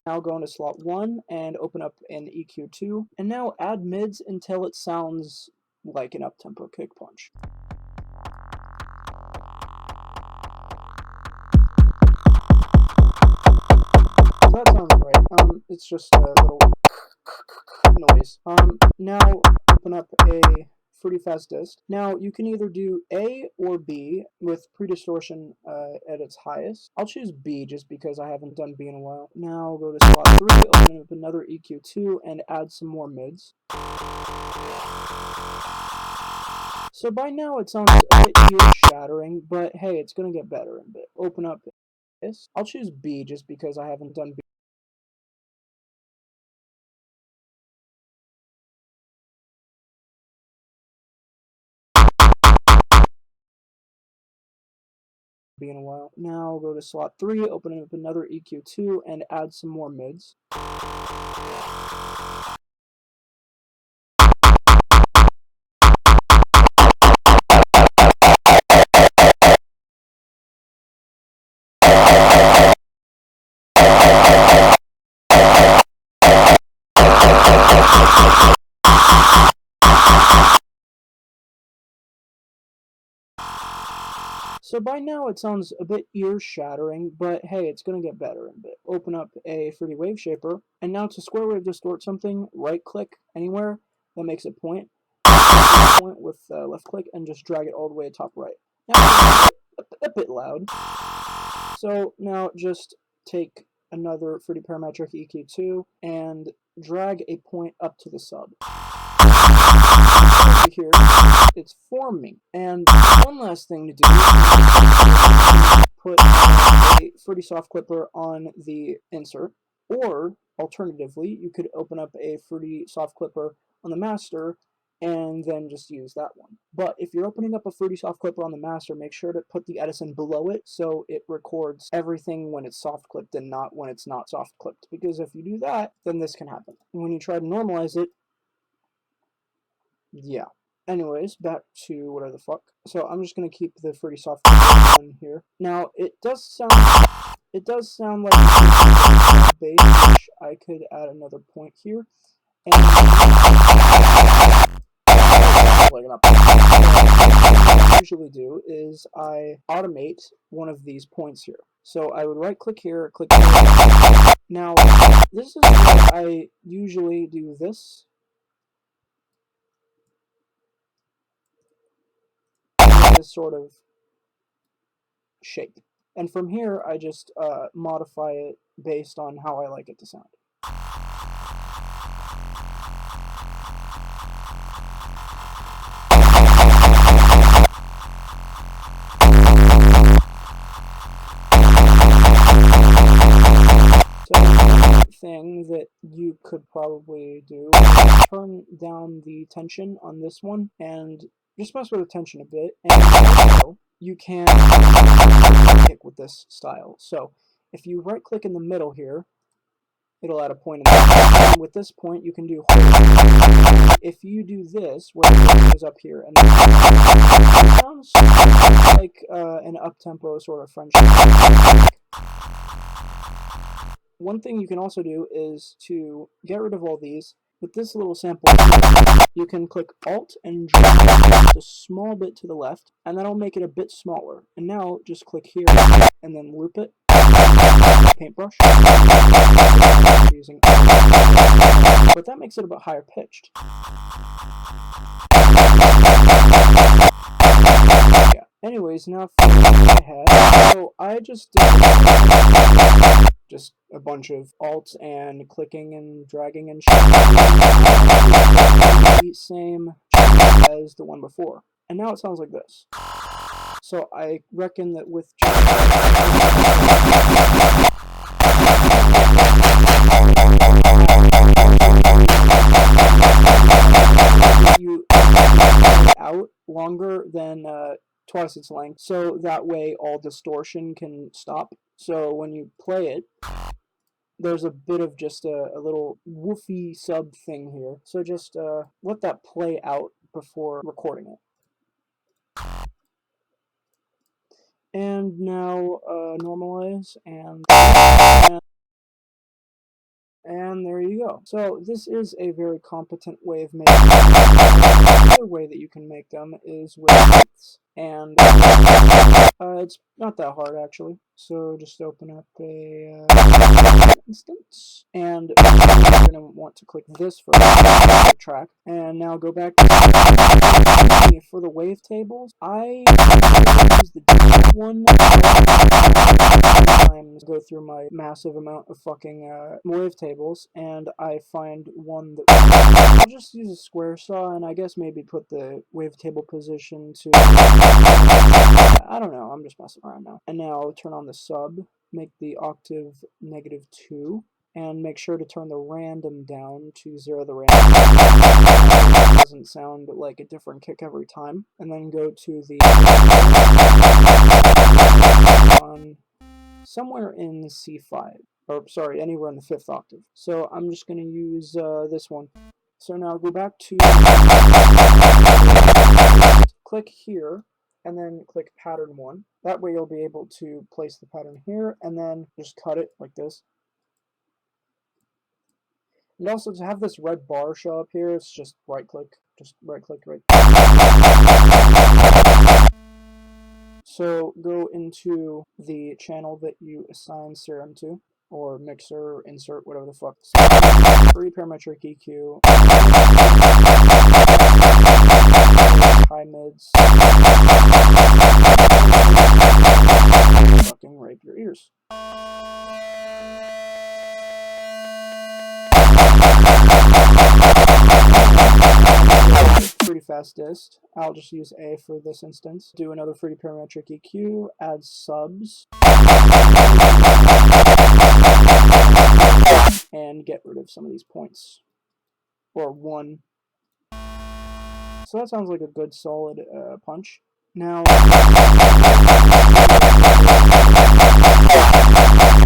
Now go into slot 1 and open up an EQ2, and now add mids until it sounds like an up-tempo kick punch. So that sounds right. It's just a little noise. Now open up a pretty fast disc. Now you can either do A or B with pre-distortion at its highest. I'll choose B just because I haven't done B in a while. Now go to slot 3, open up another EQ2 and add some more mids. So by now it sounds a bit ear-shattering, but hey, it's going to get better in a bit. Open up this. I'll choose B just because I haven't done B. In a while. Now go to slot 3, open up another EQ2 and add some more mids. So by now it sounds a bit ear-shattering, but hey, it's going to get better in a bit. Open up a 3D wave shaper, and now to square wave distort something, right-click anywhere that makes it point. Point with left click and just drag it all the way to top right. Now it's a bit loud. So now just take another 3D parametric EQ2 and drag a point up to the sub. Here, it's forming. And one last thing to do is put a Fruity Soft Clipper on the insert, or alternatively, you could open up a Fruity Soft Clipper on the master and then just use that one. But if you're opening up a Fruity Soft Clipper on the master, make sure to put the Edison below it so it records everything when it's soft clipped and not when it's not soft clipped. Because if you do that, then this can happen. And when you try to normalize it, yeah. Anyways, back to whatever the fuck. So I'm just gonna keep the Fruity Soft on here. Now it does sound like a bass, which I could add another point here. And what I usually do is I automate one of these points here. So I would right click here, click here. Now this is where I usually do this. This sort of shape. And from here, I just modify it based on how I like it to sound. So, thing that you could probably do is turn down the tension on this one and just mess with the tension a bit, and also you can kick with this style. So if you right click in the middle here, it'll add a point in there. And with this point you can do hold. If you do this, where it goes up here, and it sounds like an up-tempo sort of French. One thing you can also do is to get rid of all these. With this little sample, you can click Alt and drag just a small bit to the left, and that'll make it a bit smaller. And now just click here and then loop it. Paintbrush. Using but that makes it a bit higher pitched. Yeah. Anyways, now for my head, so I just did just a bunch of alts and clicking and dragging and shit. The same as the one before. And now it sounds like this. So I reckon that with you out longer than twice its length, so that way all distortion can stop. So when you play it, there's a bit of just a little woofy sub thing here. So just let that play out before recording it. And now normalize and go. So this is a very competent way of making them. Another way that you can make them is with lengths. And it's not that hard actually. So just open up a instance, and you're going to want to click this for the track. And now go back to for the wavetables. I use the default one. Sometimes go through my massive amount of fucking wavetables, and I find one that I'll just use a square saw, and I guess maybe put the wavetable position to I don't know. I'm just messing around now. And now turn on the sub, make the octave -2, and make sure to turn the random down to 0 the random. It doesn't sound like a different kick every time. And then go to the on somewhere in C5, or sorry, anywhere in the 5th octave. So I'm just going to use this one. So now go back to click here, and then click pattern 1. That way you'll be able to place the pattern here, and then just cut it like this. And also to have this red bar show up here, it's just right click right. So go into the channel that you assign serum to, or mixer, insert, whatever the fuck. So, free parametric EQ, high mids, fucking rape your ears. Pretty fast dist. I'll just use A for this instance. Do another free parametric EQ, add subs, and get rid of some of these points. Or 1. So that sounds like a good solid punch. Now,